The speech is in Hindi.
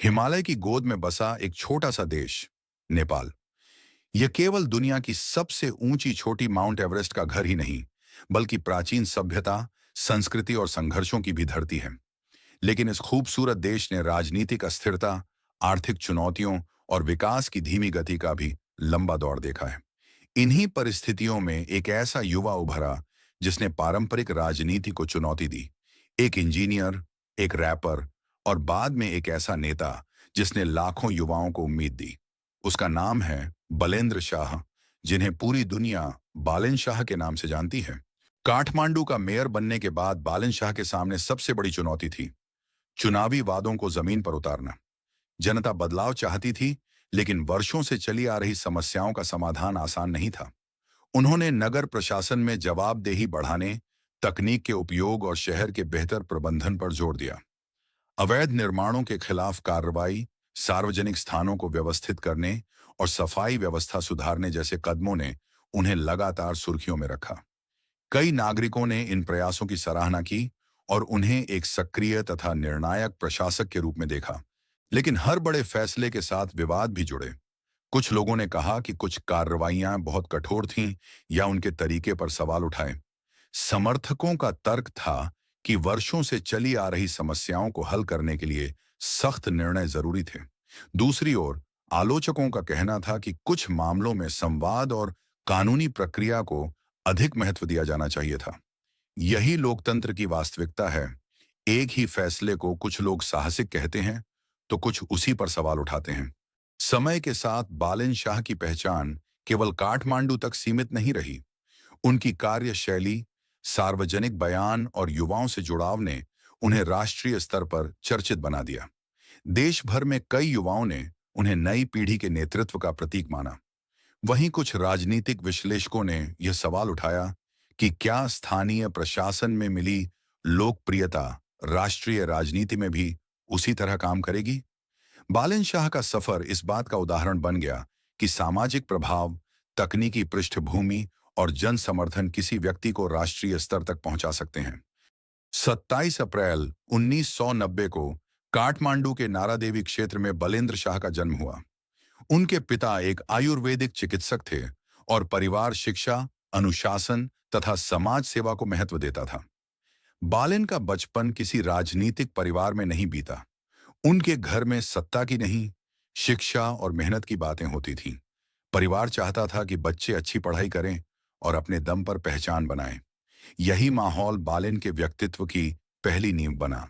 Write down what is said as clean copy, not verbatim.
हिमालय की गोद में बसा एक छोटा सा देश, नेपाल। यह केवल दुनिया की सबसे ऊंची छोटी माउंट एवरेस्ट का घर ही नहीं, बल्कि प्राचीन सभ्यता, संस्कृति और संघर्षों की भी धरती है। लेकिन इस खूबसूरत देश ने राजनीतिक अस्थिरता, आर्थिक चुनौतियों और विकास की धीमी गति का भी लंबा दौर देखा है। इन्हीं परिस्थितियों में एक ऐसा युवा उभरा जिसने पारंपरिक राजनीति को चुनौती दी। एक इंजीनियर, एक रैपर और बाद में एक ऐसा नेता जिसने लाखों युवाओं को उम्मीद दी। उसका नाम है बलेंद्र शाह, जिन्हें पूरी दुनिया बालन शाह के नाम से जानती है। काठमांडू का मेयर बनने के बाद बालन शाह के सामने सबसे बड़ी चुनौती थी चुनावी वादों को जमीन पर उतारना। जनता बदलाव चाहती थी, लेकिन वर्षों से चली आ रही समस्याओं का समाधान आसान नहीं था। उन्होंने नगर प्रशासन में जवाबदेही बढ़ाने, तकनीक के उपयोग और शहर के बेहतर प्रबंधन पर जोर दिया। अवैध निर्माणों के खिलाफ कार्रवाई, सार्वजनिक स्थानों को व्यवस्थित करने और सफाई व्यवस्था सुधारने जैसे कदमों ने उन्हें लगातार सुर्खियों में रखा। कई नागरिकों ने इन प्रयासों की सराहना की और उन्हें एक सक्रिय तथा निर्णायक प्रशासक के रूप में देखा। लेकिन हर बड़े फैसले के साथ विवाद भी जुड़े। कुछ लोगों ने कहा कि कुछ कार्रवाइयां बहुत कठोर थीं या उनके तरीके पर सवाल उठाए। समर्थकों का तर्क था कि वर्षों से चली आ रही समस्याओं को हल करने के लिए सख्त निर्णय जरूरी थे। दूसरी ओर आलोचकों का कहना था कि कुछ मामलों में संवाद और कानूनी प्रक्रिया को अधिक महत्व दिया जाना चाहिए था। यही लोकतंत्र की वास्तविकता है। एक ही फैसले को कुछ लोग साहसिक कहते हैं, तो कुछ उसी पर सवाल उठाते हैं। समय के साथ बालन शाह की पहचान केवल काठमांडू तक सीमित नहीं रही। उनकी कार्यशैली, सार्वजनिक बयान और युवाओं से जुड़ाव ने उन्हें राष्ट्रीय स्तर पर चर्चित बना दिया। देश भर में कई युवाओं ने उन्हें नई पीढ़ी के नेतृत्व का प्रतीक माना। वहीं कुछ राजनीतिक विश्लेषकों ने यह सवाल उठाया कि क्या स्थानीय प्रशासन में मिली लोकप्रियता राष्ट्रीय राजनीति में भी उसी तरह काम करेगी। बालन शाह का सफर इस बात का उदाहरण बन गया कि सामाजिक प्रभाव, तकनीकी पृष्ठभूमि और जन समर्थन किसी व्यक्ति को राष्ट्रीय स्तर तक पहुंचा सकते हैं। 27 अप्रैल 1990 को काठमांडू के नारादेवी क्षेत्र में बलेंद्र शाह का जन्म हुआ। उनके पिता एक आयुर्वेदिक चिकित्सक थे और परिवार शिक्षा, अनुशासन तथा समाज सेवा को महत्व देता था। बालन का बचपन किसी राजनीतिक परिवार में नहीं बीता। उनके घर में सत्ता की नहीं, शिक्षा और मेहनत की बातें होती थीं। परिवार चाहता था कि बच्चे अच्छी पढ़ाई करें और अपने दम पर पहचान बनाएं। यही माहौल बालन के व्यक्तित्व की पहली नींव बना।